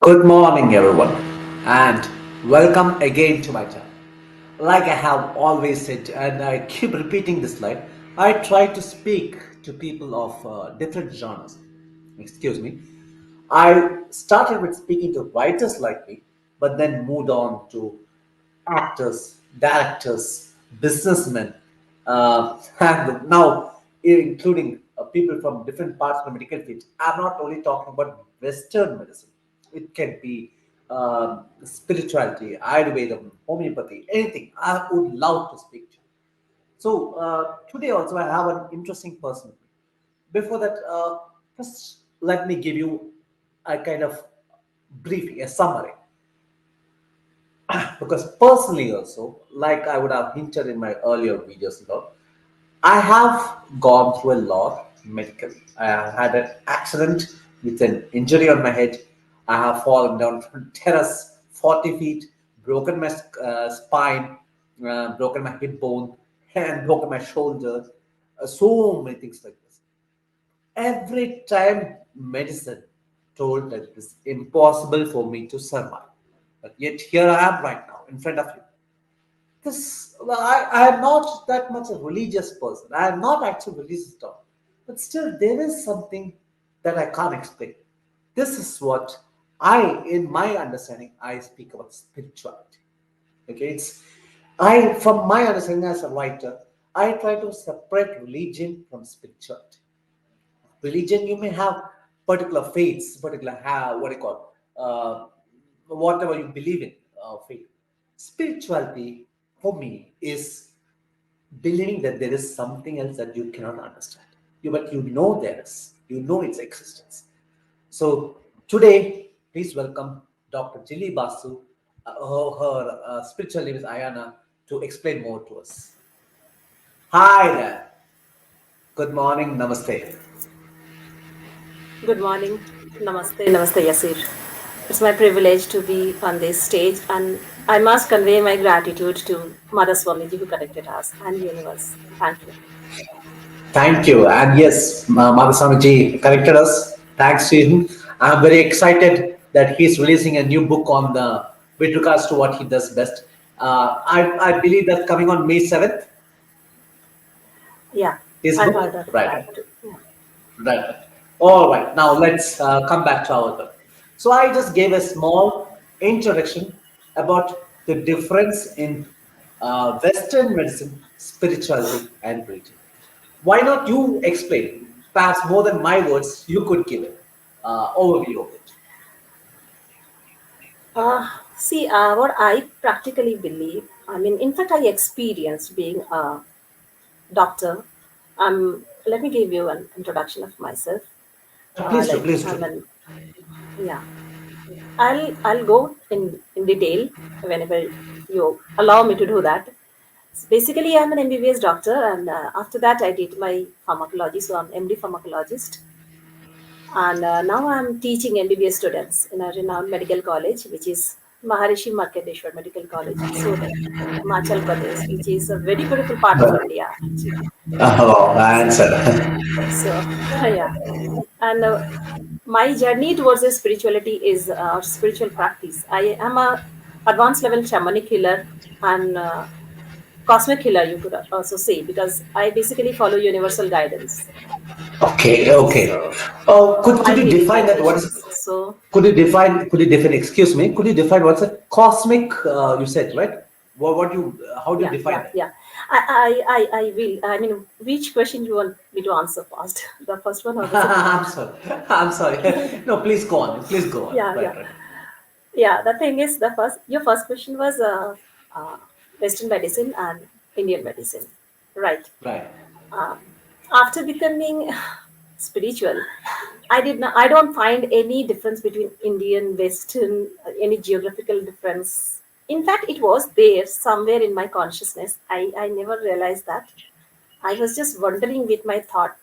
Good morning, everyone, and welcome again to my channel. Like I have always said, and I keep repeating this line, I try to speak to people of different genres. Excuse me. I started with speaking to writers like me, but then moved on to actors, directors, businessmen, and now including people from different parts of the medical field. I'm not only talking about Western medicine. It can be spirituality, Ayurveda, homeopathy, anything. I would love to speak to. So today also I have an interesting person. Before that, first let me give you a kind of briefing, a summary, because personally also, like I would have hinted in my earlier videos, I have gone through a lot medically. I have had an accident with an injury on my head. I have fallen down from terrace 40 feet, broken my spine, broken my hip bone, and broken my shoulder. So many things like this. Every time medicine told that it is impossible for me to survive. But yet here I am right now in front of you. This well, I am not that much a religious person. I am not actually religious at all. But still there is something that I can't explain. This is what in my understanding, I speak about spirituality. Okay, it's I from my understanding as a writer, I try to separate religion from spirituality. Religion, you may have particular faiths, particular have what do you call whatever you believe in, faith. Spirituality for me is believing that there is something else that you cannot understand. But you know there is, you know its existence. So today, please welcome Dr. Jhilli Basu. Her spiritual name is Ayana, to explain more to us. Hi there. Good morning. Namaste. Good morning. Namaste. Namaste, Yasir. It's my privilege to be on this stage, and I must convey my gratitude to Mother Swamiji who connected us and universe. Thank you. Thank you. And yes, Madhuswamiji corrected us. Thanks to him. I'm very excited that he's releasing a new book on the with regards to what he does best. I believe that's coming on May 7th. Yeah, His I book, heard of right? that too. Yeah. Right. All right. Now let's come back to our book. So I just gave a small introduction about the difference in Western medicine, spirituality, and religion. Why not you explain? Perhaps more than my words, you could give an overview of it. What I practically believe, in fact, I experienced being a doctor. Let me give you an introduction of myself. Please do, Like, please I do. mean, yeah. I'll go in detail whenever you allow me to do that. So basically, I'm an MBBS doctor, and after that, I did my pharmacology. So I'm MD pharmacologist, and now I'm teaching MBBS students in a renowned medical college, which is Maharishi Markandeeshwar Medical College in Surat, Himachal Pradesh, which is a very beautiful part of India, actually. Oh, So, answer. so yeah, and my journey towards the spirituality is spiritual practice. I am a advanced level shamanic healer and cosmic healer, you could also say, because I basically follow universal guidance. Okay, okay. So Oh, could while you healing my define that? What is? patients. So Could you define? Excuse me. Could you define what's a cosmic? You said right. What you? How do you yeah, define yeah, that? yeah. I will. I mean, which question you want me to answer first? The first one or the second one? I'm sorry. I'm sorry. No, please go on. Please go on. Yeah, Right, yeah, right. yeah. The thing is, the first your first question was uh, Western medicine and Indian medicine, right? Right. Um, After becoming spiritual, I don't find any difference between Indian, Western, any geographical difference. In fact, it was there somewhere in my consciousness. I never realized that. I was just wondering with my thought.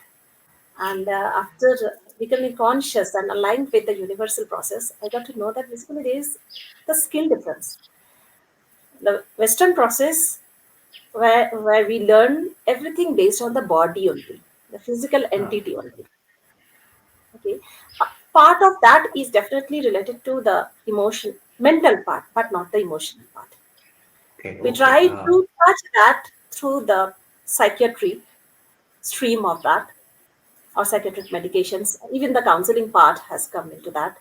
And after becoming conscious and aligned with the universal process, I got to know that basically there is the skill difference. The Western process where we learn everything based on the body only, the physical Right. entity only. Okay. part of that is definitely related to the emotion, mental part, but not the emotional part. Okay, We okay. try to touch that through the psychiatry stream of that, or psychiatric medications. Even the counseling part has come into that,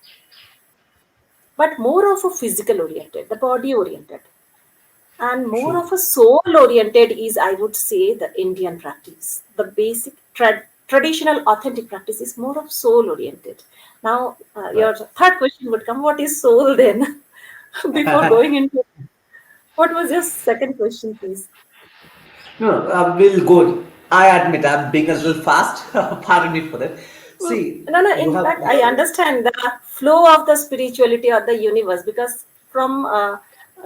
but more of a physical oriented, the body oriented, and more True. of a soul oriented is, I would say, the Indian practice. The basic traditional authentic practice is more of soul oriented. Now, Right. your third question would come: what is soul then? Before going into, what was your second question, please? No, we'll go. I admit I'm being a little fast. Pardon me for that. See, No, no. you In have fact, I understand the flow of the spirituality or the universe, because from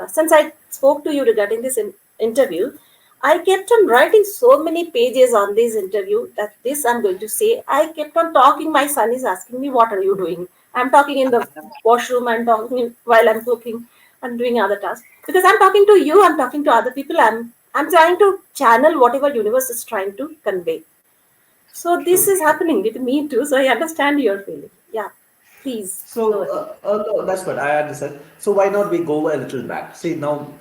since I spoke to you regarding this interview, I kept on writing so many pages on this interview that this I'm going to say. I kept on talking. My son is asking me, "What are you doing?" I'm talking in the washroom. I'm talking while I'm cooking. I'm doing other tasks because I'm talking to you. I'm talking to other people. I'm trying to channel whatever universe is trying to convey. So this true, is true. happening with me too. So I understand your feeling. Yeah, please go So, ahead. no, that's what I understand. So, why not we go a little back? See, now,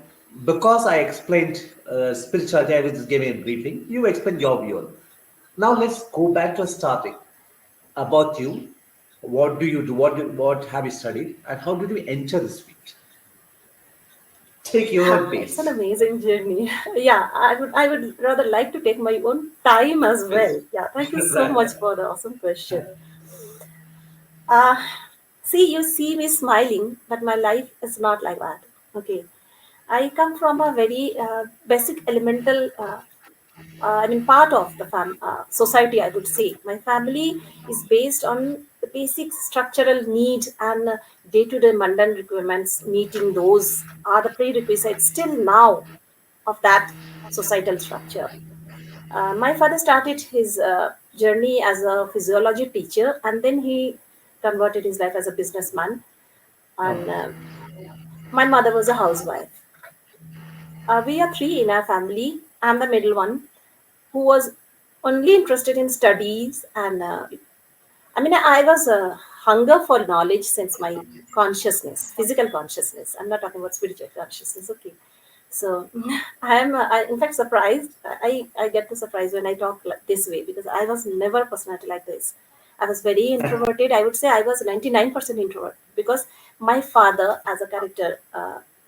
because I explained spirituality, I was just giving a briefing. You explained your view. Now, let's go back to starting about you. What do you do? What have you studied? And how did you enter this field? Take your own It's an pace. amazing journey. Yeah, I would rather like to take my own time as Please. well. Yeah, thank you so Right, much right. for the awesome question. Uh, See, you see me smiling, but my life is not like that. Okay, I come from a very basic elemental I mean, part of the society, I would say. My family is based on the basic structural need and day-to-day mundane requirements. Meeting those are the prerequisites still now of that societal structure. My father started his journey as a physiology teacher, and then he converted his life as a businessman. And Okay. my mother was a housewife. We are three in our family. I'm the middle one, who was only interested in studies, and I mean, I was a hunger for knowledge since my consciousness, physical consciousness. I'm not talking about spiritual consciousness. Okay, so in fact surprised. I get to surprise when I talk like this way, because I was never a personality like this. I was very introverted. I would say I was 99% introvert, because my father, as a character,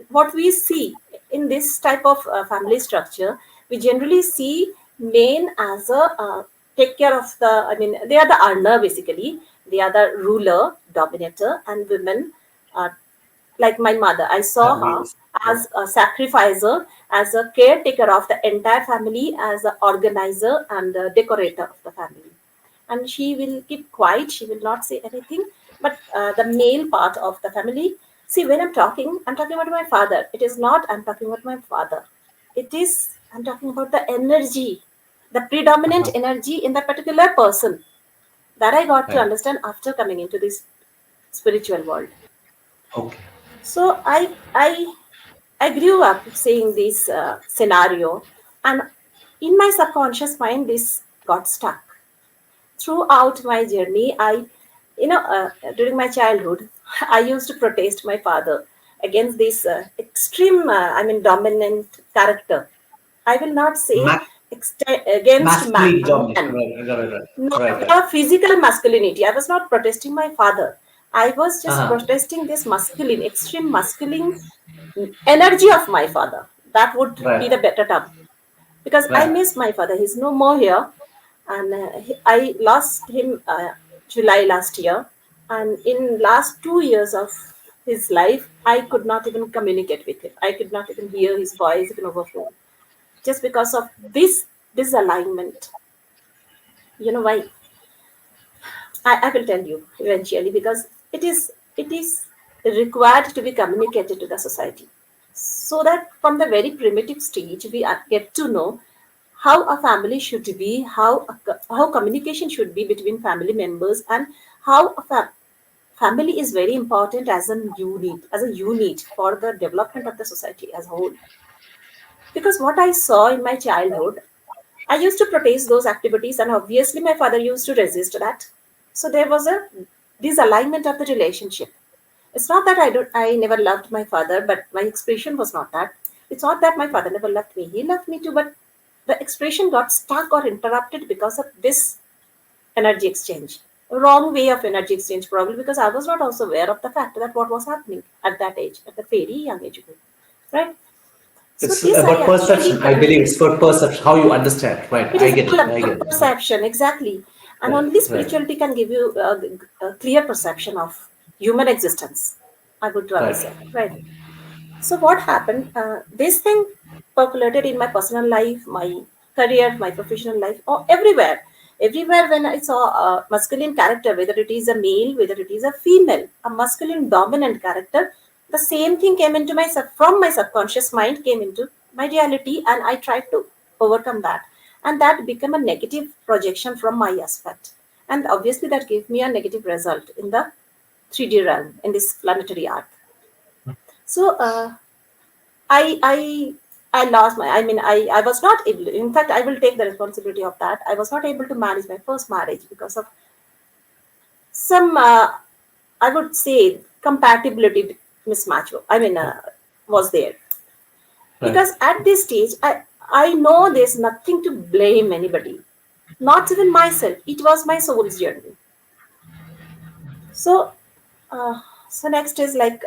what we see in this type of family structure, we generally see men as a take care of the. I mean, they are the earner basically. They are the ruler, dominator, and women are like my mother. I saw her Yes. as a sacrificer, as a caretaker of the entire family, as an organizer and a decorator of the family. And she will keep quiet, she will not say anything. But the male part of the family, see, when I'm talking about my father. It is not I'm talking about my father. It is I'm talking about the energy, the predominant Uh-huh. energy in that particular person, that I got to Right. understand after coming into this spiritual world. Okay. So I grew up seeing this scenario, and in my subconscious mind, this got stuck. Throughout my journey, during my childhood, I used to protest my father against this extreme, dominant character. I will not say Ma- against masculine dominant. man. Right, right, right. No, Right, right. the physical masculinity. I was not protesting my father. I was just Uh-huh. protesting this masculine, extreme masculine energy of my father. That would be the Right, better term. Because I right. miss my father. He's no more here. And I lost him July last year. And in last 2 years of his life, I could not even communicate with him. I could not even hear his voice even over phone. Just because of this disalignment. You know why? I will tell you eventually, because it is required to be communicated to the society, so that from the very primitive stage we get to know how a family should be, how communication should be between family members, and how family is very important as a unit for the development of the society as a whole. Because what I saw in my childhood, I used to protest those activities, and obviously my father used to resist that. So there was a disalignment of the relationship. It's not that I never loved my father, but my expression was not that. It's not that my father never loved me. He loved me too, but the expression got stuck or interrupted because of this energy exchange. Wrong way of energy exchange, probably because I was not also aware of the fact that what was happening at that age, at the very young age group. Right? So It's this I about actually perception. I believe it's for perception, how you understand. Right. it I is get all it. I about get it. Right. perception, exactly. And Right. only Right. spirituality can give you a clear perception of human existence, I would rather Right. say. Right. So what happened? This thing percolated in my personal life, my career, my professional life, or everywhere. Everywhere when I saw a masculine character, whether it is a male, whether it is a female, a masculine dominant character, the same thing came into my from my subconscious mind came into my reality, and I tried to overcome that, and that became a negative projection from my aspect, and obviously that gave me a negative result in the 3D realm in this planetary arc. So I I I lost my. I mean, I was not able. In fact, I will take the responsibility of that. I was not able to manage my first marriage because of some. I would say compatibility mismatch. I mean, was there Right. because at this stage, I know there's nothing to blame anybody, not even myself. It was my soul's journey. So Uh, so next is like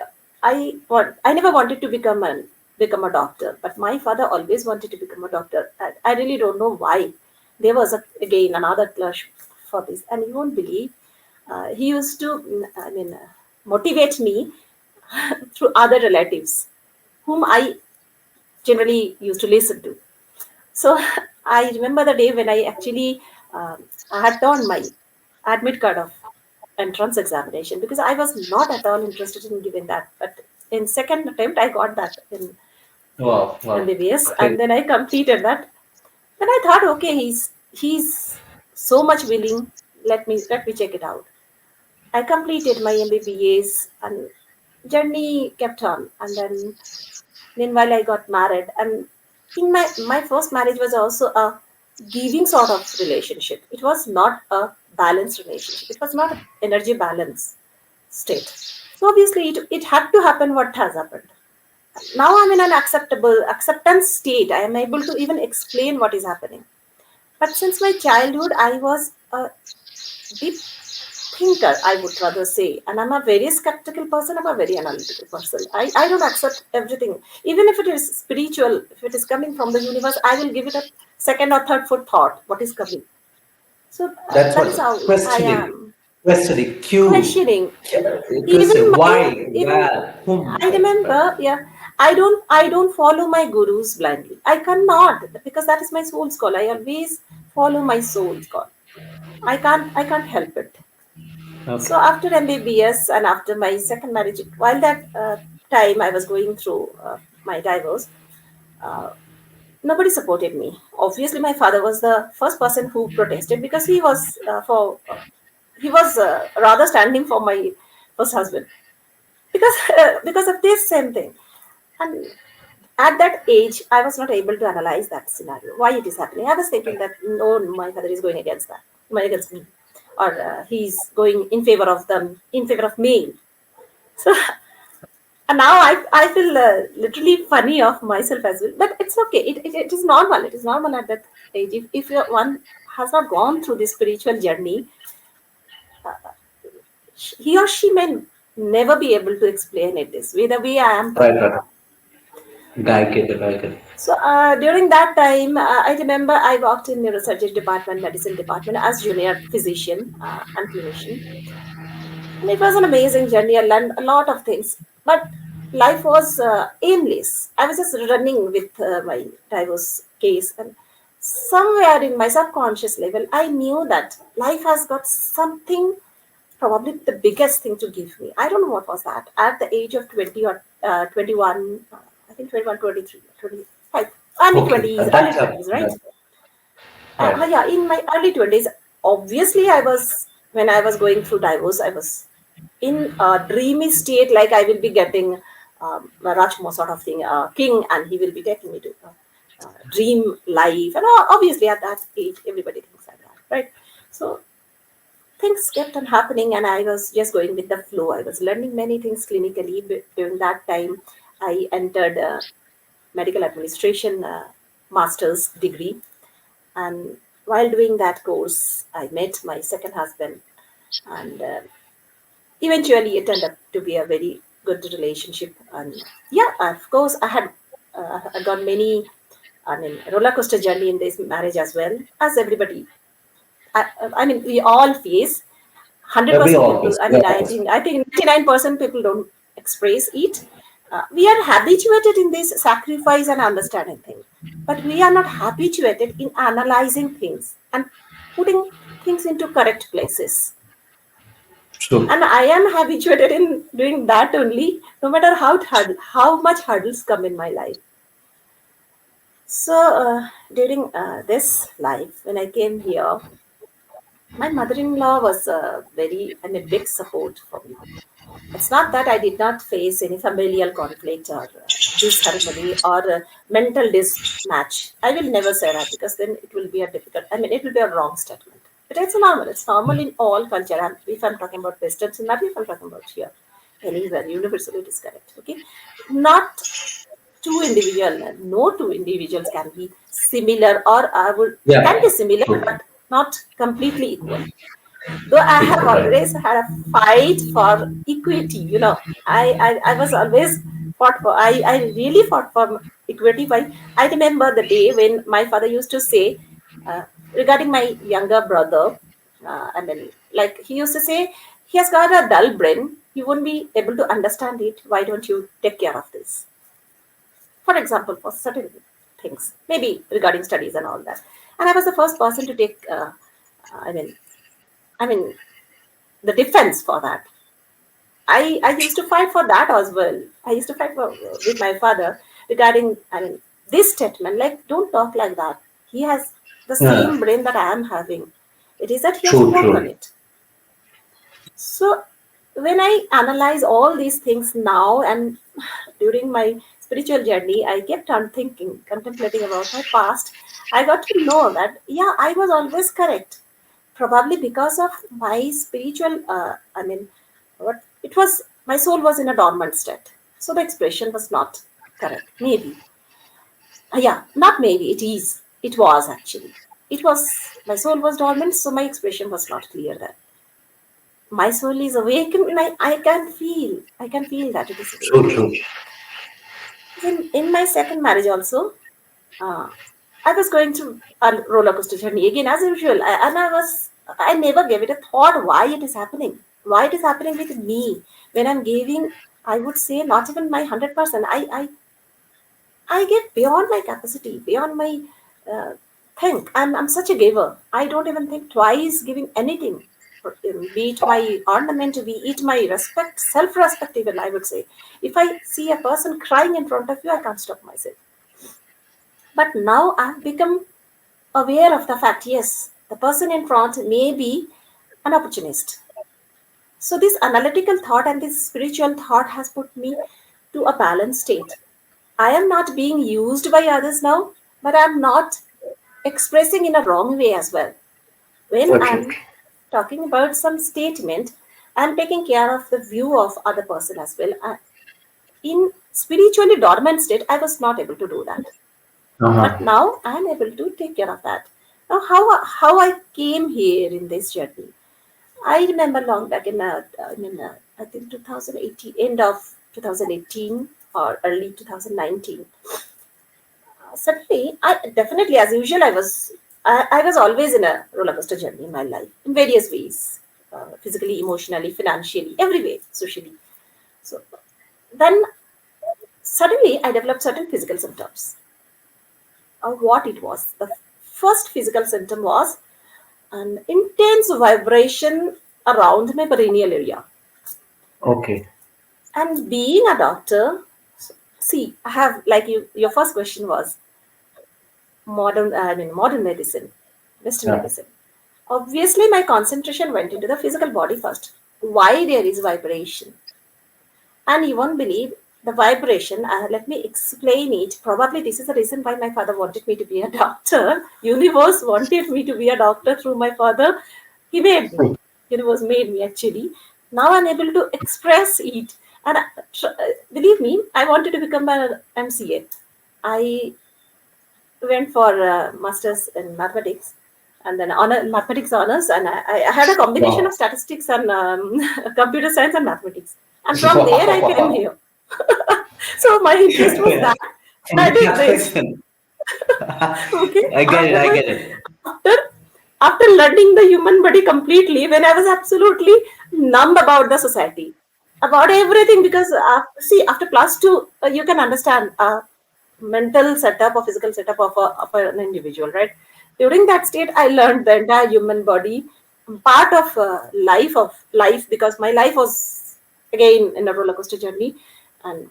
I never wanted to become a doctor, but my father always wanted to become a doctor. I really don't know why. There was again another clash for this, and you won't believe he used to motivate me through other relatives whom I generally used to listen to. So I remember the day when I actually I had done my admit card of entrance examination because I was not at all interested in giving that. But in second attempt, I got that in Wow. Wow. MBBS, and Great. then I completed that. Then I thought, okay, he's so much willing. Let me check it out. I completed my MBBS, and journey kept on, and then meanwhile, I got married, and in my first marriage was also a giving sort of relationship. It was not a balanced relationship. It was not an energy balance state. So obviously, it had to happen. What has happened? Now I'm in an acceptable acceptance state. I am able to even explain what is happening. But since my childhood, I was a deep thinker, I would rather say. And I'm a very skeptical person, I'm a very analytical person. I don't accept everything. Even if it is spiritual, if it is coming from the universe, I will give it a second or third foot thought, what is coming. So That's that is what how I questioning. am. Questioning. Q. Questioning. Even Question. my Why? even Where? Whom? I Right. Right. remember, yeah, I don't follow my gurus blindly. I cannot because that is my soul's call. I always follow my soul's call. I can't help it. Okay. So after MBBS and after my second marriage, while that time I was going through my divorce, uh, nobody supported me. Obviously, my father was the first person who protested because he was rather standing for my first husband because because of this same thing. And at that age, I was not able to analyze that scenario. Why it is happening? I was thinking that no, my father is going against that, against me, or he's going in favor of them, in favor of male. So and now I feel literally funny of myself as well. But it's okay. It is normal. It is normal at that age. If one has not gone through this spiritual journey, he or she may never be able to explain it this way, the way I am Right. talking Right. about. I get it. I get it. So during that time, I remember I worked in neurosurgery department, medicine department as junior physician and clinician. And it was an amazing journey. I learned a lot of things. But life was aimless. I was just running with my divorce case. And somewhere in my subconscious level, I knew that life has got something, probably the biggest thing to give me. I don't know what was that. At the age of 20 or 21, I think 21, 23, 25, early Okay. 20s, early That time. 20s, right? Right. Right. Yeah, in my early 20s, obviously, when I was going through divorce, I was in a dreamy state, like I will be getting a Rajkumar sort of thing, king, and he will be taking me to dream life. And obviously, at that age, everybody thinks like that, right? So things kept on happening, and I was just going with the flow. I was learning many things clinically. But during that time, I entered medical administration master's degree, and while doing that course, I met my second husband, and eventually it turned up to be a very good relationship. And yeah, of course, I got many, I mean, roller coaster journey in this marriage as well as everybody. I mean, we all face. We 100% all people, face. I mean, I Yes. think I think 99% people don't express it. We are habituated in this sacrifice and understanding thing, but we are not habituated in analyzing things and putting things into correct places. True. And I am habituated in doing that only, no matter how much hurdles come in my life. So during this life, when I came here, my mother-in-law was very, I mean, big support for me. It's not that I did not face any familial conflict or disharmony or mental mismatch. I will never say that, because then it will be a difficult, I mean, it will be a wrong statement. But it's normal. It's normal in all culture. And if I'm talking about Western scenario, if I'm talking about here, anywhere, universally it is correct. Okay. Not two individual, no two individuals can be similar, or can be Yeah. similar, True. but not completely equal. Though I have Equal, right? always had a fight for equity, I was always fought for, I really fought for equity. Why? I remember the day when my father used to say, uh, regarding my younger brother, I mean, like he used to say, he has got a dull brain, he won't be able to understand it. Why don't you take care of this? For example, for certain things, maybe regarding studies and all that. And I was the first person to take, I mean, I mean, the defense for that. I used to fight for that as well. I used to fight with my father regarding, I mean, this statement, like, don't talk like that. He has the Yeah. same brain that I am having. It is that he has to True. work on True. it. So when I analyze all these things now, and during my spiritual journey, I kept on thinking, contemplating about my past. I got to know that, yeah, I was always correct. Probably because of my spiritual, I mean, what it was, my soul was in a dormant state. So the expression was not correct. Maybe. Yeah, not maybe, it is. It was actually. It was, my soul was dormant, so my expression was not clear there. My soul is awake, and I can feel that it is awake. True. True. In my second marriage also, uh, I was going through a roller coaster journey again as usual, I never gave it a thought why it is happening, why it is happening with me when I'm giving. I would say not even my 100%. I give beyond my capacity, beyond my uh, think. I'm such a giver. I don't even think twice giving anything. Be it my ornament, be it my respect, self-respect even, I would say. If I see a person crying in front of you, I can't stop myself. But now I've become aware of the fact, yes, the person in front may be an opportunist. So this analytical thought and this spiritual thought has put me to a balanced state. I am not being used by others now, but I'm not expressing in a wrong way as well. When Okay. I'm talking about some statement, I'm taking care of the view of other person as well. In spiritually dormant state, I was not able to do that. Uh But huh. now I'm able to take care of that. Now, how I came here in this journey, I remember long back I think 2018, end of 2018 or early 2019. Suddenly, I definitely, as usual, I was always in a roller coaster journey in my life in various ways, physically, emotionally, financially, every way, socially. So then suddenly, I developed certain physical symptoms. What it was, the first physical symptom was an intense vibration around my perineal area. Okay. And being a doctor, see, I have, like, your first question was modern medicine, Western Yeah. medicine. Obviously, my concentration went into the physical body first. Why there is vibration? And you won't believe the vibration. Let me explain it. Probably this is the reason why my father wanted me to be a doctor. Universe wanted me to be a doctor through my father. He made me. universe made me actually. Now I'm able to express it. And believe me, I wanted to become an MCA. I went for masters in mathematics and then mathematics honors, and I had a combination of Wow. statistics and computer science and mathematics, and from there I came Wow. here. So my interest was that, and I did this. Perfection. Okay, I get it. after I my get it. after after learning the human body completely, when I was absolutely numb about the society, about everything, because see, after plus two, you can understand mental setup or physical setup of an individual, right? During that state, I learned the entire human body, part of life, because my life was again in a roller coaster journey, and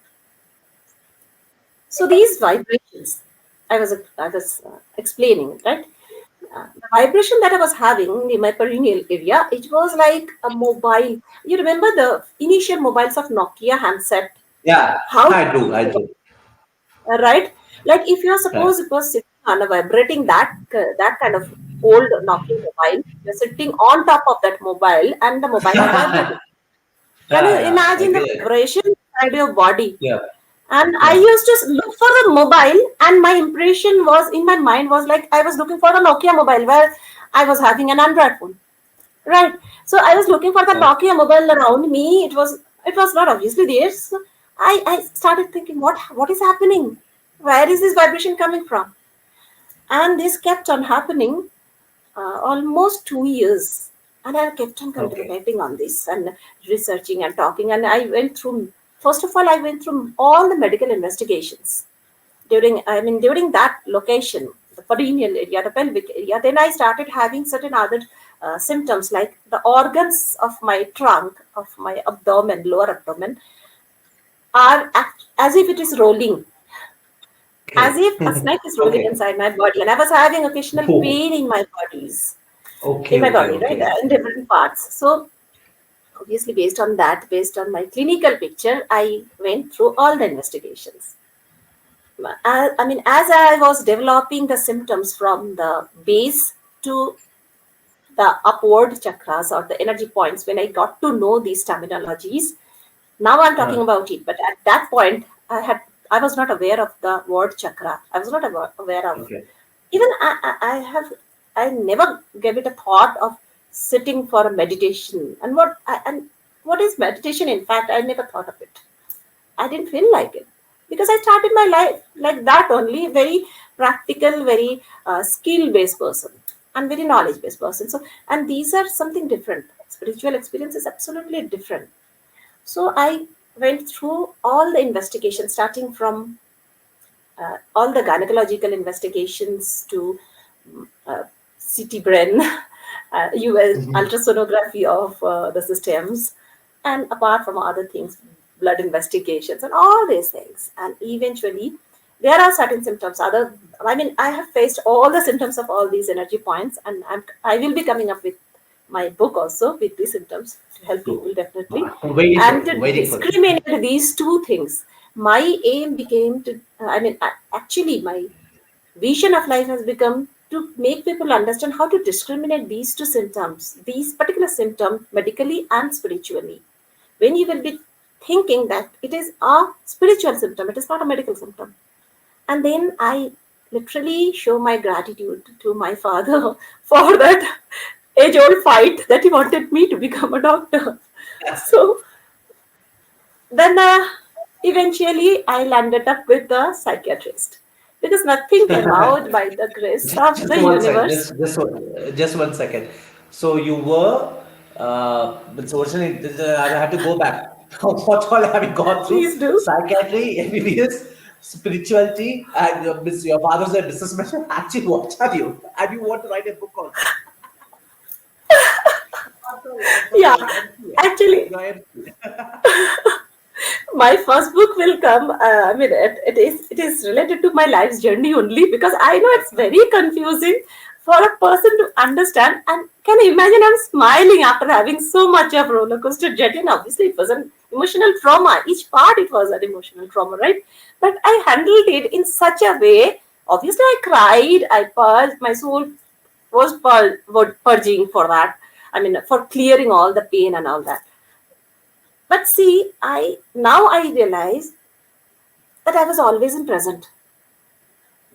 so these vibrations, I was explaining, right? The vibration that I was having in my perineal area, it was like a mobile. You remember the initial mobiles of Nokia handset? Yeah, How, I do. I do. right? Like if you're Right. suppose it was sitting on a vibrating that kind of old Nokia mobile, you're sitting on top of that mobile, and the mobile is vibrating. Can you Yeah, yeah. I imagine the get it. vibration inside your body? Yeah, And I yeah. used to look for the mobile, and my impression was in my mind was like I was looking for the Nokia mobile where I was having an Android phone, right? So I was looking for the Okay. Nokia mobile around me. It was not obviously there. So I started thinking, what is happening? Where is this vibration coming from? And this kept on happening almost 2 years, and I kept on Okay. contemplating on this and researching and talking. And I went through. First of all, I went through all the medical investigations during that location, the perineal area, the pelvic area. Then I started having certain other symptoms, like the organs of my trunk, of my abdomen, lower abdomen, as if it is rolling, as Okay. if a snake is rolling Okay. inside my body, and I was having occasional Oh, pain in my bodies, in okay. my Okay. body, right, Okay. in different parts. So obviously, based on that, based on my clinical picture, I went through all the investigations. As I was developing the symptoms from the base to the upward chakras or the energy points, when I got to know these terminologies, now I'm talking Uh, about it. But at that point, I was not aware of the word chakra. I was not aware of, okay. even I never gave it a thought of sitting for a meditation. And what is meditation? In fact, I never thought of it. I didn't feel like it, because I started my life like that only, very practical, very skill based person, and very knowledge based person. So, and these are something different. Spiritual experience is absolutely different. So, I went through all the investigations, starting from all the gynecological investigations to uh, CT brain, US Mhm. ultrasonography of the systems, and apart from other things, blood investigations and all these things. And eventually, there are certain symptoms. I have faced all the symptoms of all these energy points, and I will be coming up with my book also with these symptoms to help Cool. people definitely, I'm waiting for and it. to Waiting for it. discriminate these two things. My aim became to, actually, my vision of life has become to make people understand how to discriminate these two symptoms, these particular symptoms, medically and spiritually. When you will be thinking that it is a spiritual symptom, it is not a medical symptom. And then I literally show my gratitude to my father for that age old fight that he wanted me to become a doctor. So then eventually I landed up with a psychiatrist, because nothing came out by the grace of Just the one second. universe. Just 1 second. So you were, so originally, I have to go back. What all have you gone through? Please do. Psychiatry, MBBS, spirituality, and your father's a businessman. Actually, what are you? And you want to write a book also? After Yeah, all, MCA. actually, You're MCA. my first book will come. It is related to my life's journey only, because I know it's very confusing for a person to understand. And can you imagine? I'm smiling after having so much of roller coaster journey. And obviously, it was an emotional trauma. Each part it was an emotional trauma, right? But I handled it in such a way. Obviously, I cried. I purged. My soul was purging for that. I mean, for clearing all the pain and all that. But see, I realize that I was always in present.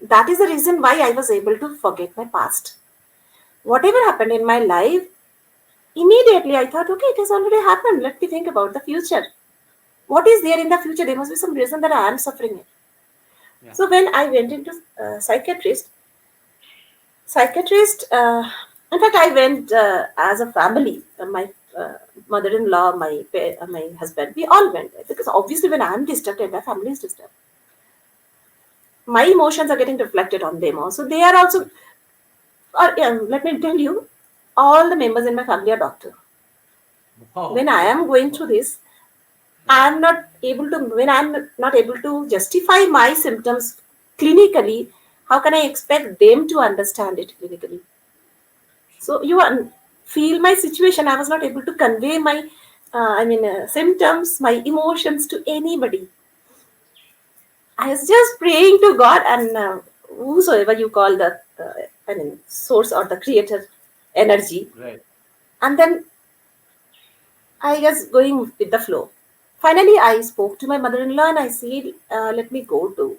That is the reason why I was able to forget my past. Whatever happened in my life, immediately I thought, okay, it has already happened. Let me think about the future. What is there in the future? There must be some reason that I am suffering it. Yeah. So when I went into psychiatrist, in fact, I went as a family. My uh, mother-in-law, my husband, we all went there because obviously when I am disturbed, my family is disturbed. My emotions are getting reflected on them also. They are also, yeah, let me tell you, all the members in my family are doctor. When Wow. I am going through this, Yeah. when I'm not able to justify my symptoms clinically, how can I expect them to understand it clinically? So feel my situation. I was not able to convey my, symptoms, my emotions to anybody. I was just praying to God and whosoever you call the, source or the creator energy. Right. And then I was going with the flow. Finally, I spoke to my mother-in-law and I said, let me go to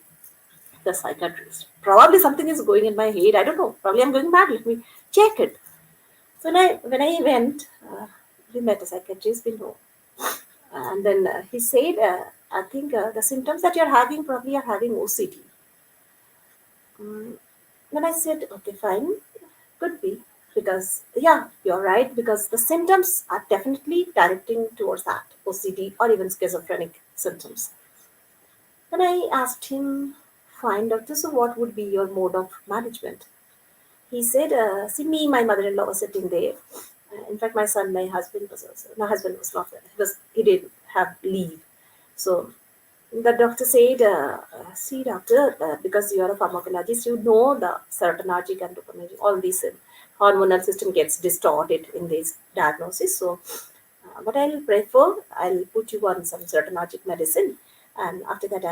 the psychiatrist. Probably something is going in my head. I don't know. Probably I'm going mad. Let me check it. So when I went, we met a psychiatrist. We know, and then he said, I think the symptoms that you're having probably are having OCD. Mm, Then I said, okay, fine, could be because yeah, you're right because the symptoms are definitely directing towards that OCD or even schizophrenic symptoms. Then I asked him, fine, doctor. So what would be your mode of management? He said, see me, my mother-in-law was sitting there. In fact, my husband was also, my husband was not there. He didn't have leave. So the doctor said, see doctor, because you are a pharmacologist, you know the serotonergic and dopaminergic, all these hormonal system gets distorted in this diagnosis. So what I'll prefer, I'll put you on some serotonergic medicine. And after that,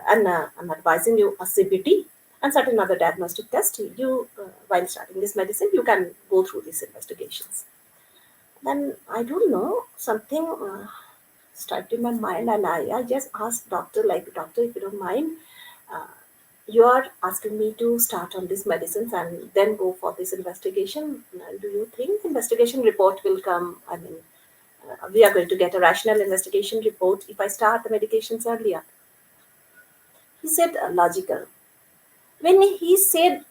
I'm advising you a CBT and certain other diagnostic test. While starting this medicine, you can go through these investigations. Then I don't know, something struck in my mind, and I just asked doctor, like, doctor, if you don't mind, uh, you are asking me to start on these medicines and then go for this investigation. Do you think investigation report will come? I mean, we are going to get a rational investigation report if I start the medications earlier. He said logical. When he said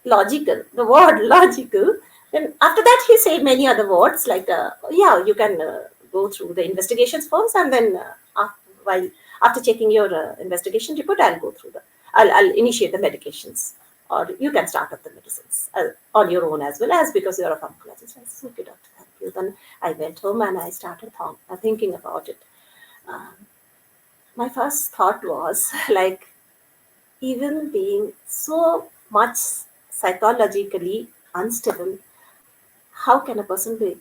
logical, the word logical, then after that he said many other words like, yeah, you can go through the investigations first and then while after checking your investigation report, I'll initiate the medications or you can start up the medicines on your own as well as because you're a pharmacologist. I said, okay, doctor, thank you. Then I went home and I started thinking about it. Um, my first thought was like, even being so much psychologically unstable, how can a person be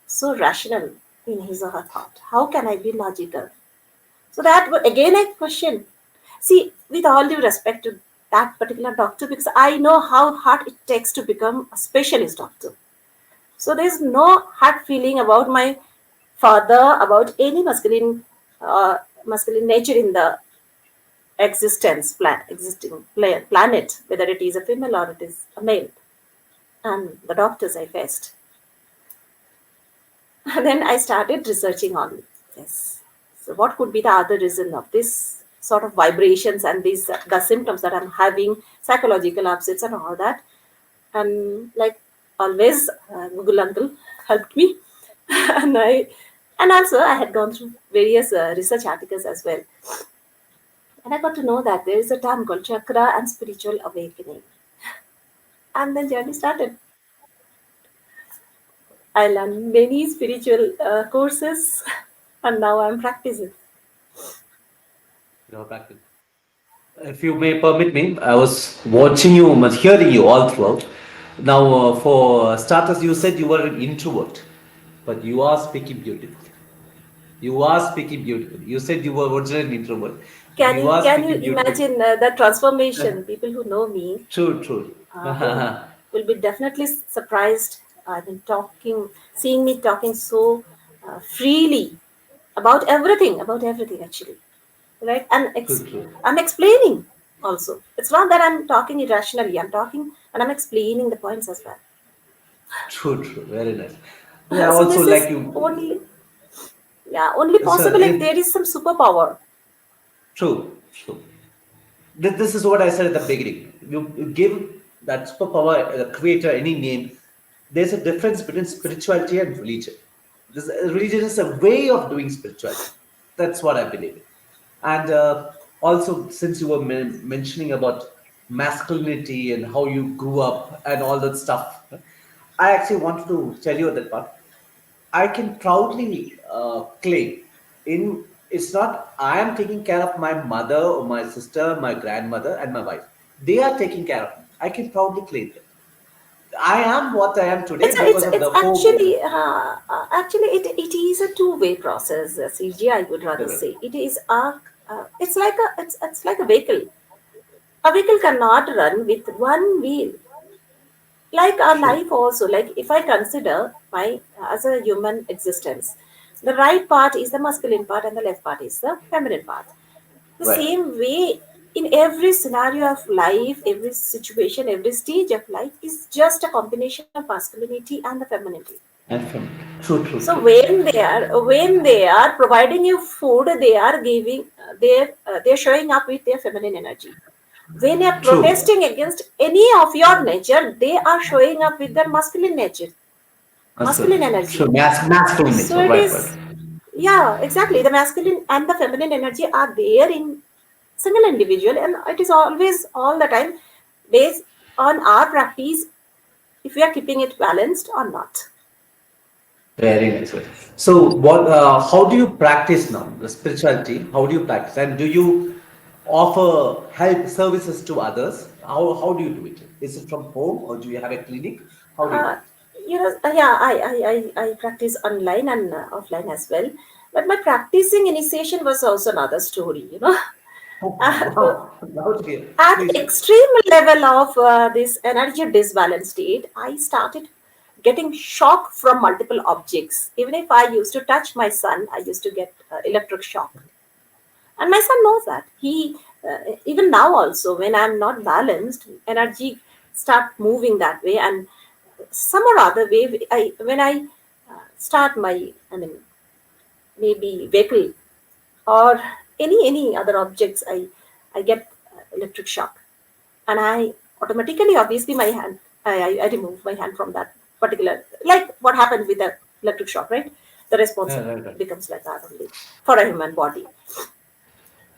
so rational in his or her thought? How can I be logical? So that again I question. See, with all due respect to that particular doctor, because I know how hard it takes to become a specialist doctor. So there's no hard feeling about my father, about any masculine nature in the planet, whether it is a female or it is a male. And the doctors I faced. And then I started researching on this. So what could be the other reason of this sort of vibrations and these the symptoms that I'm having, psychological upsets and all that. And like always, Google uncle helped me, and also I had gone through various research articles as well. And I got to know that there is a term called chakra and spiritual awakening. And then journey started. I learned many spiritual courses, and now I'm practicing. You know, practice. If you may permit me, I was watching you, hearing you all throughout. Now, for starters, you said you were an introvert, but you are speaking beautifully. You are speaking beautifully. You said you were originally an introvert, but Can you you are can you speaking beautifully. imagine the transformation? People who know me True, true. will be definitely surprised. I mean, seeing me talking so freely about everything actually, right? And True, true, I'm explaining also. It's not that I'm talking irrationally. I'm talking and I'm explaining the points as well. true, true. Very nice. Yeah, So also this like is you. only, yeah, only So possible if there is some superpower. true, true. This is what I said at the beginning. You give that superpower, the creator, any name. There's a difference between spirituality and religion. Religion is a way of doing spirituality. That's what I believe in. And also, since you were mentioning about masculinity and how you grew up and all that stuff, I actually wanted to tell you that part. I can proudly claim in it's not I am taking care of my mother or my sister, my grandmother, and my wife. They are taking care of me. I can proudly claim that. I am what I am today because of It's the home. actually it is a two-way process. CG, I would rather Correct. say it is a it's like a vehicle. A vehicle cannot run with one wheel. Like our True. life also, like if I consider my as a human existence, the right part is the masculine part and the left part is the feminine part. The Right. same way in every scenario of life, every situation, every stage of life is just a combination of masculinity and the femininity. And from true, true, So true. when they are providing you food, they are giving they're showing up with their feminine energy. When you're True. protesting against any of your nature, they are showing up with their masculine nature, masculine True. energy. Masculine So nature. it Right, right. is, yeah, exactly. The masculine and the feminine energy are there in single individual, and it is always all the time based on our practice if we are keeping it balanced or not. Very nice. Very. So, what? How do you practice now the spirituality? How do you practice, and do you offer help services to others? How do you do it? Is it from home or do you have a clinic? How do you do Uh, it? yeah, I practice online and offline as well. But my practicing initiation was also another story, you know. Oh, Uh, wow, now to hear. at Please. extreme level of this energy disbalance state, I started getting shock from multiple objects. Even if I used to touch my son, I used to get electric shock. And my son knows that. He even now also, when I'm not balanced, energy start moving that way, and some or other way, when I start my, I mean, maybe vehicle or any other objects, I get electric shock, and I automatically, obviously, my hand, I remove my hand from that particular, like what happened with the electric shock, right? The response Right, right. becomes like that only for a human body.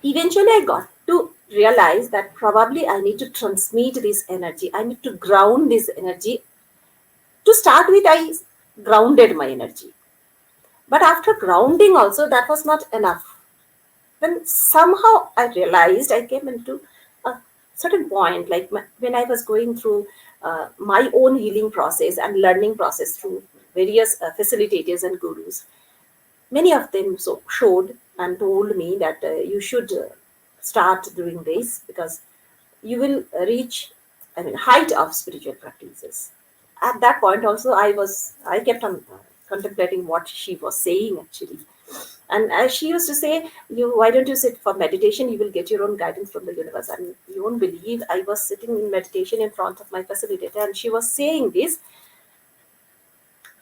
Eventually, I got to realize that probably I need to transmit this energy. I need to ground this energy. To start with, I grounded my energy. But after grounding, also, that was not enough. Then somehow I realized I came into a certain point, like when I was going through my own healing process and learning process through various facilitators and gurus. Many of them showed and told me that you should start doing this because you will reach, I mean, height of spiritual practices. At that point also, I kept on contemplating what she was saying actually. And as she used to say, you why don't you sit for meditation? You will get your own guidance from the universe. And you won't believe, I was sitting in meditation in front of my facilitator, and she was saying this.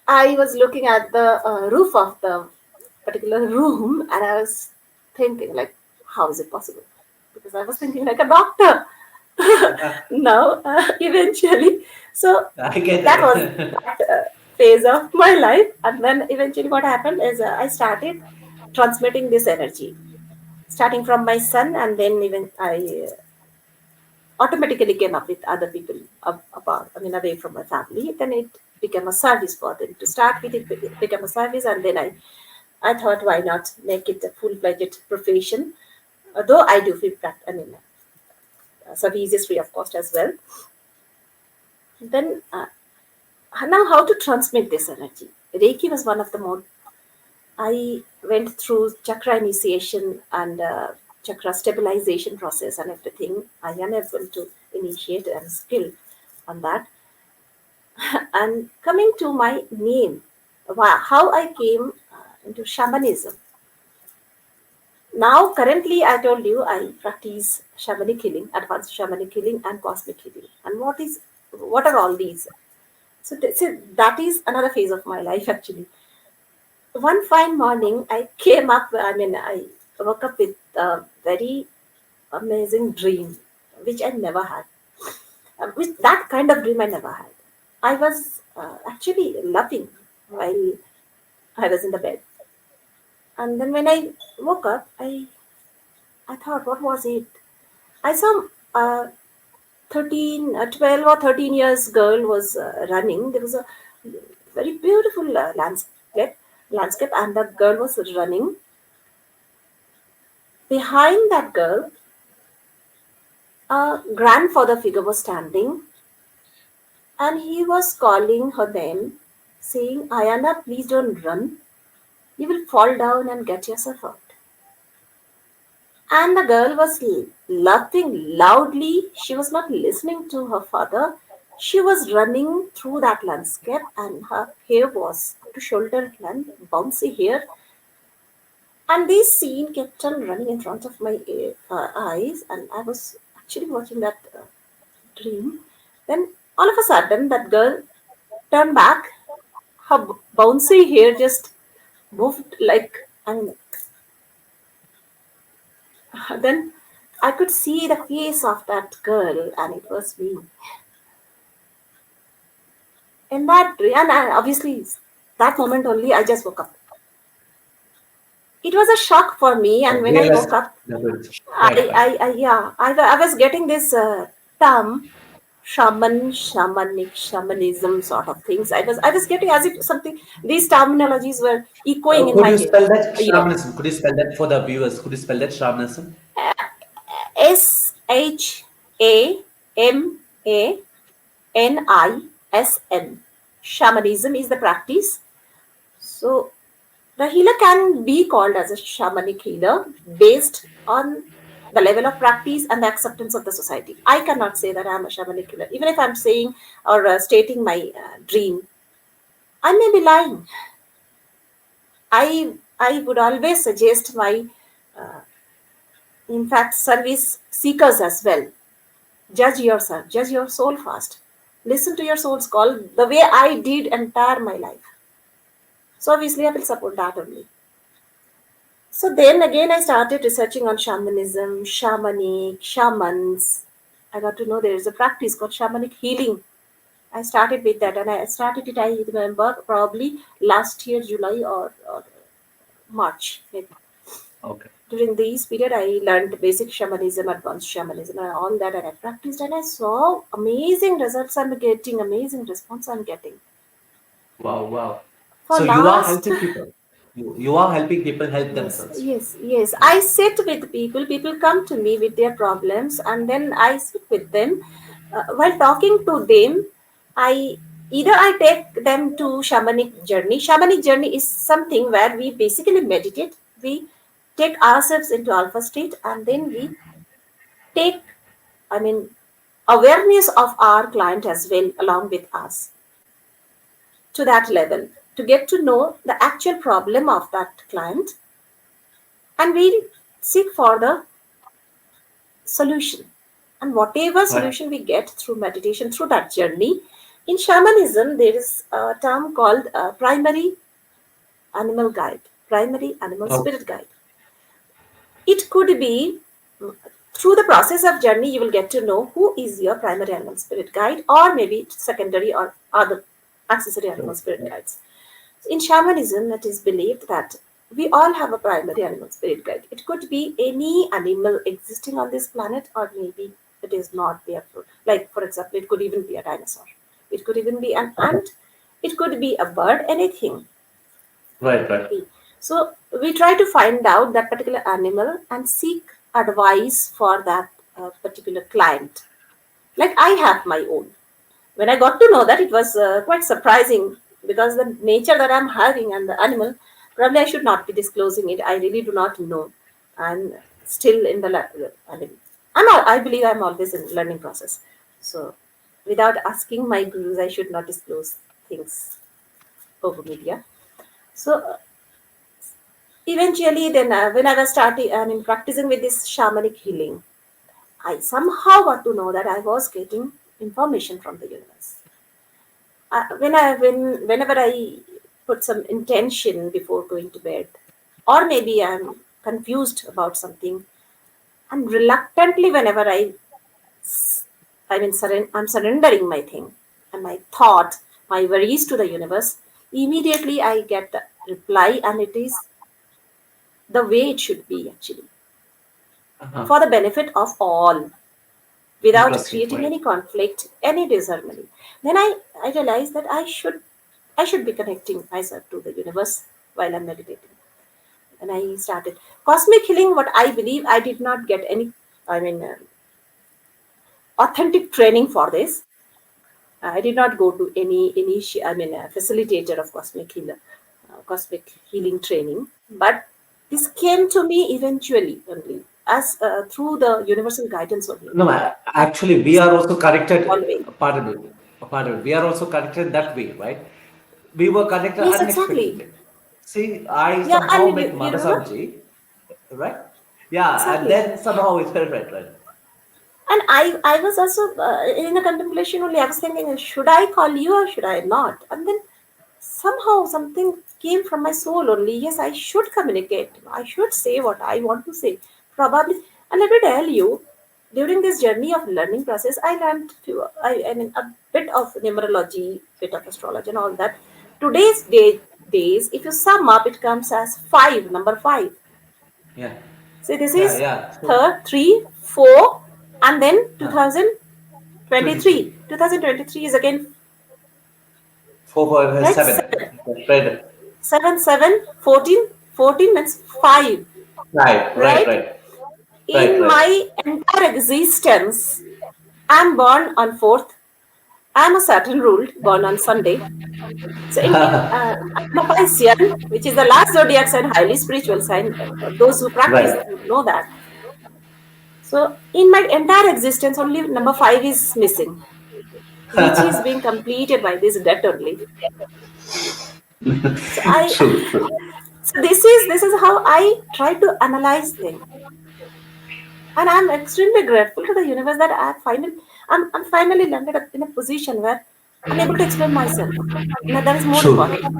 I was looking at the roof of the particular room, and I was thinking, like, how is it possible? Because I was thinking like a doctor. Now, eventually, so I get that was it. that phase of my life. And then eventually, what happened is I started transmitting this energy, starting from my son, and then even I automatically came up with other people apart, I mean, away from my family. Then it became a service for them. To start with, it became a service, and then I thought, why not make it a full-fledged profession? Though I do feel that, I mean, service is free of cost as well. Then now, how to transmit this energy? Reiki was one of the more. I went through chakra initiation and chakra stabilization process and everything. I am able to initiate and skill on that. And coming to my name, how I came into shamanism. Now, currently, I told you I practice shamanic healing, advanced shamanic healing, and cosmic healing. And what are all these? So that is another phase of my life actually. One fine morning, I woke up with a very amazing dream, which I never had. With that kind of dream, I never had. I was actually laughing while I was in the bed. And then when I woke up, I thought, what was it? I saw 12 or 13 years girl was running. There was a very beautiful landscape, and the girl was running. Behind that girl, a grandfather figure was standing, and he was calling her name, saying, Ayana, please don't run. You will fall down and get yourself hurt. And the girl was laughing loudly. She was not listening to her father. She was running through that landscape, and her hair was up to shoulder length, bouncy hair. And this scene kept on running in front of my eyes, and I was actually watching that dream. Then all of a sudden, that girl turned back. Her bouncy hair just moved like, and then I could see the face of that girl, and it was me. In that dream, and obviously, that moment only, I just woke up. It was a shock for me, and when I Realized woke up, the bridge. Right, right. I was getting this term shamanic, shamanism sort of things. I was getting as if something, these terminologies were echoing in Could my you head. spell that You know, shamanism? Could you spell that for the viewers? Could you spell that shamanism? Shamanism. Shamanism is the practice. So the healer can be called as a shamanic healer based on the level of practice and the acceptance of the society. I cannot say that I'm a shamanic healer. Even if I'm saying or stating my dream, I may be lying. I would always suggest my, in fact, service seekers as well. Judge yourself, judge your soul first. Listen to your soul's call the way I did entire my life. So obviously I will support that only. So then again I started researching on shamanism, shamanic, shamans. I got to know there is a practice called shamanic healing. I started with that, and I started it, I remember, probably last year, July or March, maybe. Okay. During this period, I learned basic shamanism, advanced shamanism, and all that, and I practiced, and I saw amazing results I'm getting, amazing response I'm getting. Wow, wow. For So you are last, helping people. You are helping people help yes, themselves. yes, yes, Right. I sit with people. People come to me with their problems, and then I sit with them. While talking to them, I I take them to shamanic journey. Shamanic journey is something where we basically meditate. We take ourselves into alpha state, and then we take, I mean, awareness of our client as well along with us to that level to get to know the actual problem of that client, and we seek for the solution. And whatever Right. solution we get through meditation, through that journey, in shamanism, there is a term called primary animal guide, primary animal Okay. spirit guide. It could be through the process of journey, you will get to know who is your primary animal spirit guide, or maybe secondary or other accessory animal spirit guides. In shamanism, it is believed that we all have a primary animal spirit guide. It could be any animal existing on this planet, or maybe it is not there. Like, for example, it could even be a dinosaur. It could even be an ant. It could be a bird, anything. Right, right. So we try to find out that particular animal and seek advice for that particular client. Like I have my own. When I got to know that, it was quite surprising because the nature that I'm having and the animal, probably I should not be disclosing it. I really do not know. And still in the, I mean, I believe I'm always in learning process. So without asking my gurus, I should not disclose things over media. So eventually, then when I was starting, I mean, practicing with this shamanic healing, I somehow got to know that I was getting information from the universe. Whenever I put some intention before going to bed, or maybe I'm confused about something, and reluctantly, whenever I'm surrendering my thing and my thought, my worries to the universe, immediately I get the reply, and it is the way it should be actually, Uh-huh. for the benefit of all, without Interesting creating point. any conflict, any disharmony. Then I realized that I should be connecting myself to the universe while I'm meditating. And I started cosmic healing. What I believe, I did not get any, I mean, authentic training for this. I did not go to facilitator of cosmic healing training. But this came to me eventually only, as through the universal guidance only. No, actually, we are also connected. Following. Pardon me. Pardon me. We are also connected that way, right? We were connected Yes, exactly. unexpectedly. See, I Yeah, somehow and met you remember Madasamji, right? Yeah, and exactly. then somehow it felt right. And I was also in a contemplation only. I was thinking, should I call you or should I not? And then somehow something came from my soul only. Yes, I should communicate. I should say what I want to say. Probably. And let me tell you, during this journey of learning process, I learned I mean a bit of numerology, bit of astrology, and all that. Days, if you sum up, it comes as five, number five. Yeah, So this yeah, is yeah. So, third, three, four, and then huh, 2023. 23. 2023 is again, 4 for right? 7. Right, 7, 7, 14. 14 means 5, right, right, right? right, right, In right. my entire existence, I'm born on 4th. I'm a Saturn ruled, born on Sunday. So I'm a Piscean, which is the last zodiac sign, highly spiritual sign. Those who practice Right. would know that. So in my entire existence, only number 5 is missing, which is being completed by this debt only. So I, True, true. so this is how I try to analyze things, and I'm extremely grateful to the universe that I'm finally landed up in a position where I'm able to explain myself. Now that is more True. important.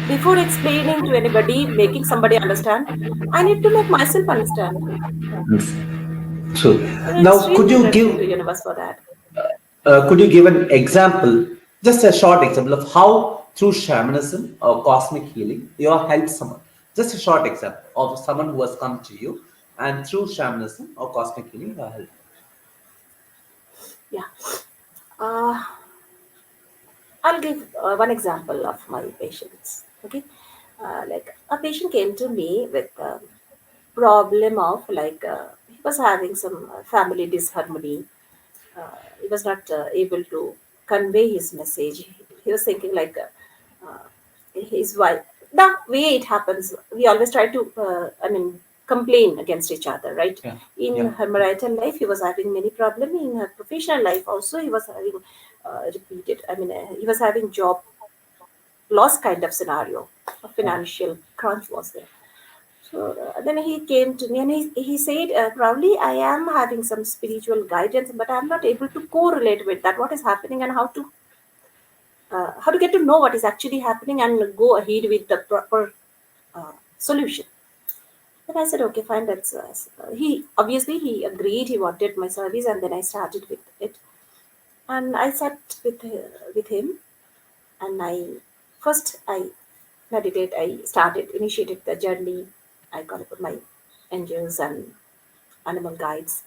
Before explaining to anybody, making somebody understand, I need to make myself understand. True. I'm Now, extremely grateful to universe for that. could you give an example, just a short example of how through shamanism or cosmic healing you have helped someone? Just a short example of someone who has come to you and through shamanism or cosmic healing you have helped. Yeah. Uh, I'll give one example of my patients. Okay, like a patient came to me with a problem of he was having some family disharmony. He was not able to convey his message. He was thinking his wife. The way it happens, we always try to, complain against each other, right? Yeah, In yeah, her marital life, he was having many problems. In her professional life, also, he was having repeated. He was having job loss kind of scenario. A yeah. financial crunch was there. So then he came to me and he said, probably I am having some spiritual guidance, but I'm not able to correlate with that, what is happening, and how to get to know what is actually happening and go ahead with the proper solution. Then I said, okay, fine. That's he obviously he agreed. He wanted my service, and then I started with it. And I sat with him, and I meditate. I started initiated the journey. I got up my angels and animal guides.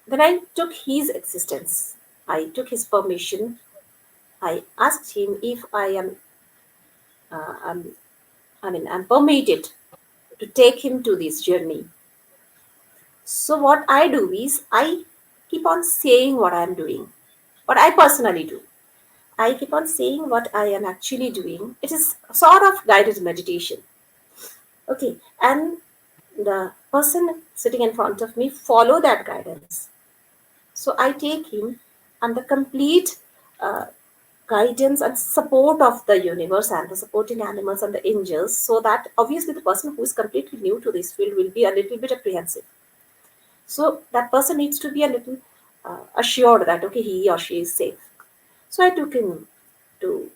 Then I took his existence. I took his permission. I asked him if I'm, I'm permitted to take him to this journey. So what I do is I keep on saying what I'm doing, what I personally do. I keep on saying what I am actually doing. It is sort of guided meditation. Okay, and the person sitting in front of me follow that guidance. So I take him and the complete uh, guidance and support of the universe and the supporting animals and the angels, so that obviously the person who is completely new to this field will be a little bit apprehensive. So that person needs to be a little assured that okay, he or she is safe. So I took him to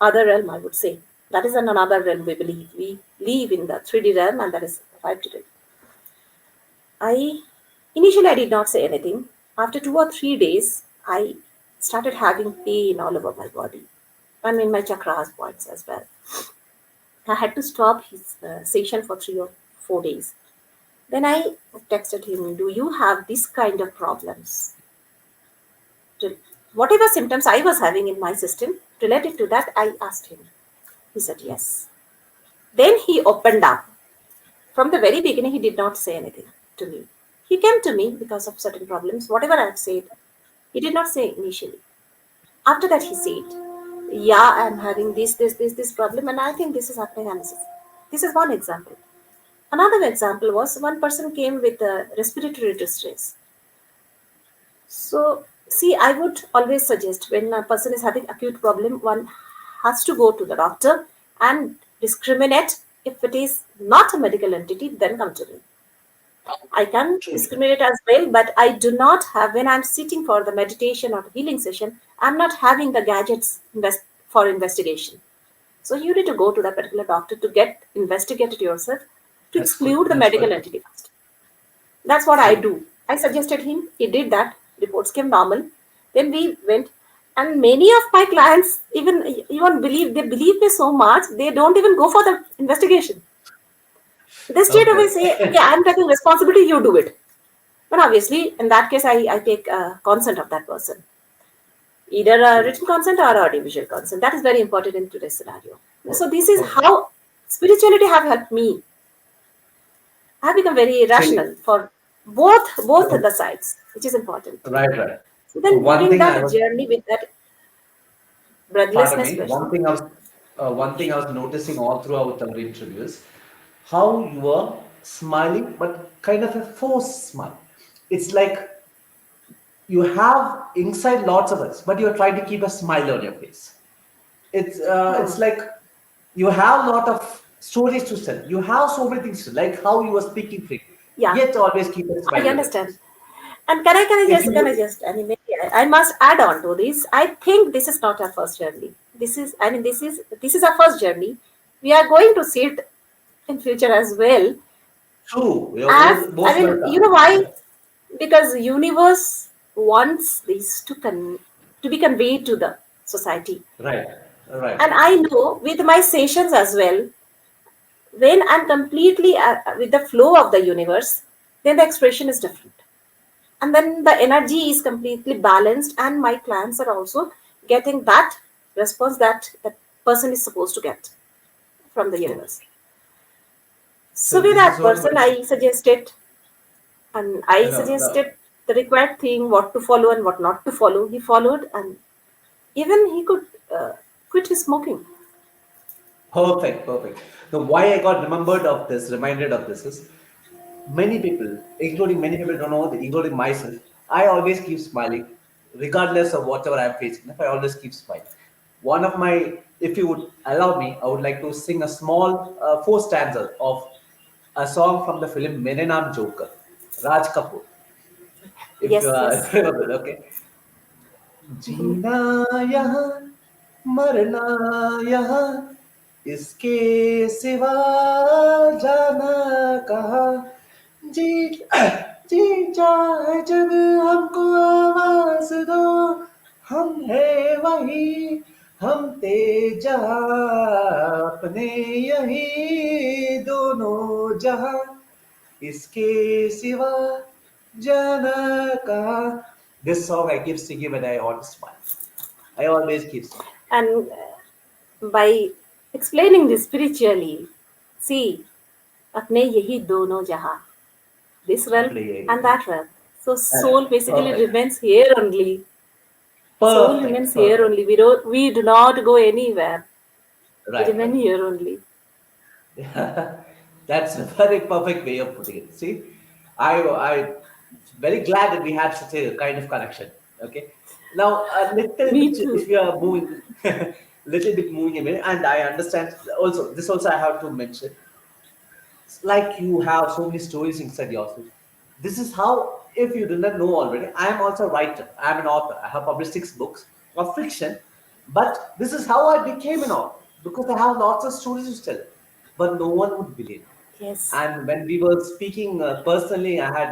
other realm, I would say. That is in another realm we believe. We live in the 3D realm and that is 5D realm. I initially I did not say anything. After 2 or 3 days, I started having pain all over my body. I mean my chakras points as well. I had to stop his session for 3 or 4 days. Then I texted him, "Do you have this kind of problems?" To whatever symptoms I was having in my system related to that, I asked him. He said yes. Then he opened up. From the very beginning, he did not say anything to me. He came to me because of certain problems. Whatever I have said, he did not say initially. After that, he said, "Yeah, I'm having this problem, and I think this is happening." And this is one example. Another example was one person came with a respiratory distress. So, see, I would always suggest when a person is having acute problem, one has to go to the doctor and discriminate. If it is not a medical entity, then come to me. I can True, true. discriminate as well, but I do not have, when I'm sitting for the meditation or healing session, I'm not having the gadgets for investigation. So you need to go to that particular doctor to get investigated yourself to That's good. exclude the That's medical good. entity first. That's what I True. do. I suggested him. He did that. Reports came normal. Then we went, and many of my clients even believe they believe me so much they don't even go for the investigation. They straight away Okay. say, "Okay, I'm taking responsibility. You do it." But obviously, in that case, I take consent of that person, either a True. written consent or audiovisual consent. That is very important in today's scenario. So this is Okay. how spirituality have helped me. I have become very See, rational for both uh, the sides, which is important. right, right. So then One during thing I that was, journey with that pardon breathlessness me, question, one thing I was noticing all throughout our interviews, how you were smiling, but kind of a forced smile. It's like you have inside lots of us, but you're trying to keep a smile on your face. It's hmm, like you have a lot of stories to tell. You have so many things to like how you were speaking freely, yeah, yet always keep a I smile on your understand. face. And If you would, I mean, maybe I must add on to this. I think this is not our first journey. This is our first journey. We are going to see it in future as well. true, you're As I most mean, you welcome. know why? Because universe wants this to be conveyed to the society. Right, right, And I know with my sessions as well, when I'm completely with the flow of the universe, then the expression is different. And then the energy is completely balanced, and my clients are also getting that response that that person is supposed to get from the true, universe. So true. with This that is what person, my, I you know, suggested the required thing, what to follow and what not to follow. He followed, and even he could quit his smoking. perfect, perfect. The why I got reminded of this is many people, including many people don't know, including myself, I always keep smiling, regardless of whatever I'm facing. I always keep smiling. One of my, if you would allow me, I would like to sing a small four stanzas of a song from the film Merenam Joker, Raj Kapoor. If you Yes, are yes. available, okay. जीना यहाँ मरना यहाँ इसके सिवा जाना कहाँ जी जी चाहे जब हमको आवाज दो हम है वही हम तेज जहाँ अपने यही दोनों जहाँ इसके सिवा जाना कहाँ. This song I keep singing when I want to smile. I always keep smiling. And by explaining this spiritually, see, अपने यही दोनों जहां, this realm and Play that realm. So that. soul basically Perfect. remains here only. Soul Perfect. remains here Perfect. only. We do not go anywhere. We Right, remain right. here only. That's a very perfect way of putting it. See, I Very glad that we had such a kind of connection. Okay. Now, a little Me bit, too. if we are moving, little bit moving a bit, and I understand also, this also I have to mention, it's like you have so many stories inside yourself. This is how, if you did not know already, I am also a writer. I am an author. I have published 6 books of fiction, but this is how I became an author because I have lots of stories to tell, but no one would believe. Yes, And when we were speaking personally, I had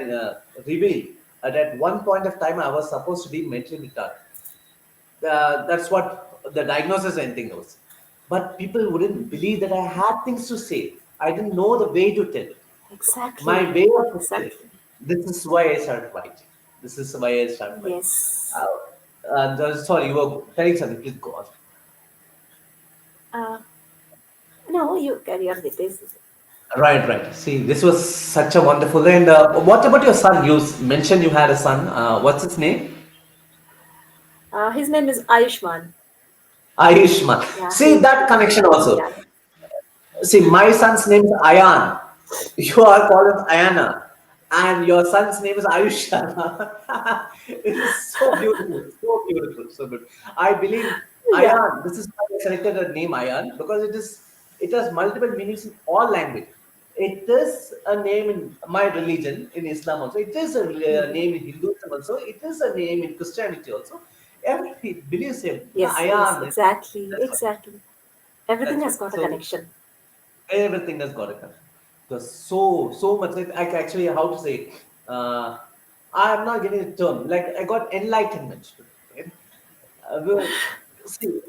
revealed that at one point of time I was supposed to be mentally retarded. That's what the diagnosis and thing was. But people wouldn't believe that I had things to say. I didn't know the way to tell it. My exactly, way of telling it. exactly. This is why I started writing. This is why I started writing. Yes. Uh, sorry, you were telling something. Please go on. Uh, no, you carry on with this. Right, right. See, this was such a wonderful. And what about your son? You mentioned you had a son. What's his name? His name is Ayushman. Ayushman. Yeah, See that connection also. yeah, See, my son's name is Ayan. You are called as Ayana, and your son's name is Ayush Sharma. It is so beautiful, so good. I believe yeah. Ayan. This is why I selected the name Ayan because it has multiple meanings in all language. It is a name in my religion in Islam also. It is a Mhm. name in Hinduism also. It is a name in Christianity also. Everybody believes him. Yes, yes, Ayan. exactly, That's right. exactly. Everything That's has right. got a So connection. everything has got a connection. There's so much. Like, I actually, how to say, uh, I'm not getting a term. Like I got enlightenment today. Right? Well, see,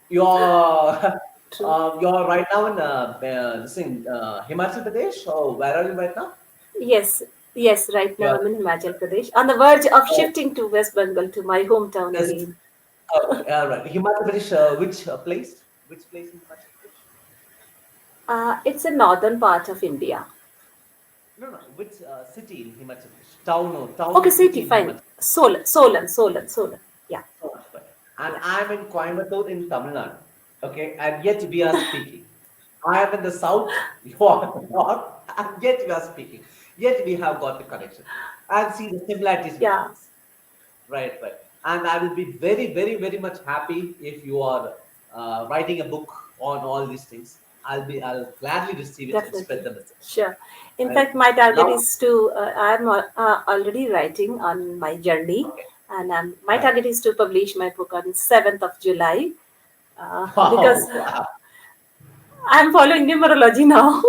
you're True. you're right now in this thing, Himachal Pradesh. Or where are you right now? Yes, yes, right now You're I'm in Himachal Pradesh, on the verge of oh, shifting to West Bengal, to my hometown this, again. okay, all right. Himachal Pradesh. Which place? Which place in Himachal Pradesh? It's a northern part of India. No, no. Which city in Himachal Pradesh? Town Okay, or city city, in fine. Himachal? Solan. Yeah, So much better. And yeah. I'm in Coimbatore in Tamil Nadu. Okay, and yet we are speaking. I am in the south, you are in the north, and yet we are speaking. Yet we have got the connection. And see the similarities between Yeah, us. Right, right. And I will be very much happy if you are writing a book on all these things. I'll gladly receive it and spread definitely. the message. Sure. In I, fact, my target now, is to, I'm already writing on my journey, okay, and my right. target is to publish my book on 7th of July, because Wow, wow. I'm following numerology now.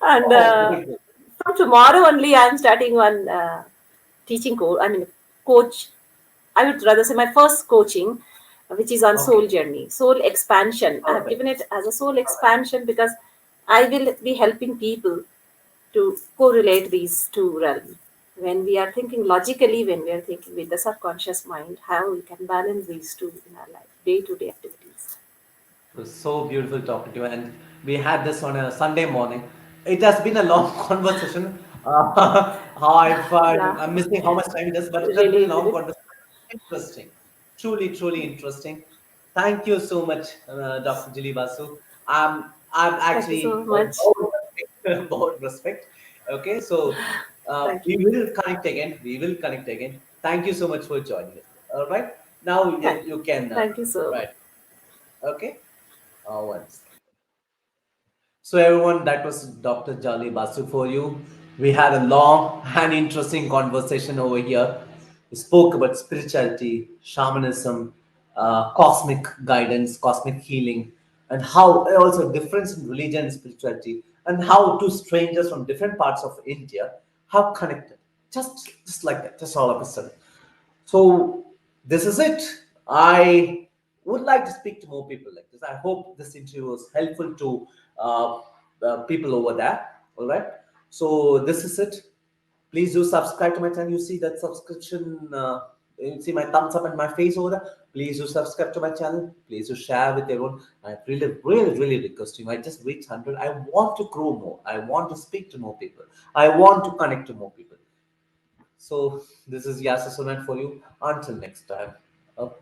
And Oh, great, great. from tomorrow only, I'm starting one teaching course, I mean, coach. I would rather say my first coaching, which is on soul Okay, journey, soul expansion. I have perfect. given it as a soul expansion because I will be helping people to correlate these two realms. When we are thinking logically, when we are thinking with the subconscious mind, how we can balance these two in our life, day to day activities. It was so beautiful talking to you, and we had this on a Sunday morning. It has been a long conversation. How Yeah, I'm missing how much time it is, but it has been really, a long really. conversation. Interesting, truly interesting. Thank you so much, Dr. Jhilli Basu. I'm Thank you so actually much. about respect. Okay, so Thank we you. will connect again. We will connect again. Thank you so much for joining us. All right, now Thank you can Thank you so much. right. Okay. Once. So everyone, that was Dr. Jolly Basu for you. We had a long and interesting conversation over here. We spoke about spirituality, shamanism, cosmic guidance, cosmic healing, and how also difference in religion and spirituality, and how two strangers from different parts of India have connected. Just like that, just all of a sudden. So this is it. I would like to speak to more people like this. I hope this interview was helpful to people over there. All right. So this is it. Please do subscribe to my channel. You see that subscription. You see my thumbs up and my face over there. Please do subscribe to my channel. Please do share with everyone. I really request you. I just reached 100. I want to grow more. I want to speak to more people. I want to connect to more people. So this is Yasa for you. Until next time. Oh,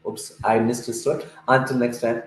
oops, I missed this word. Until next time.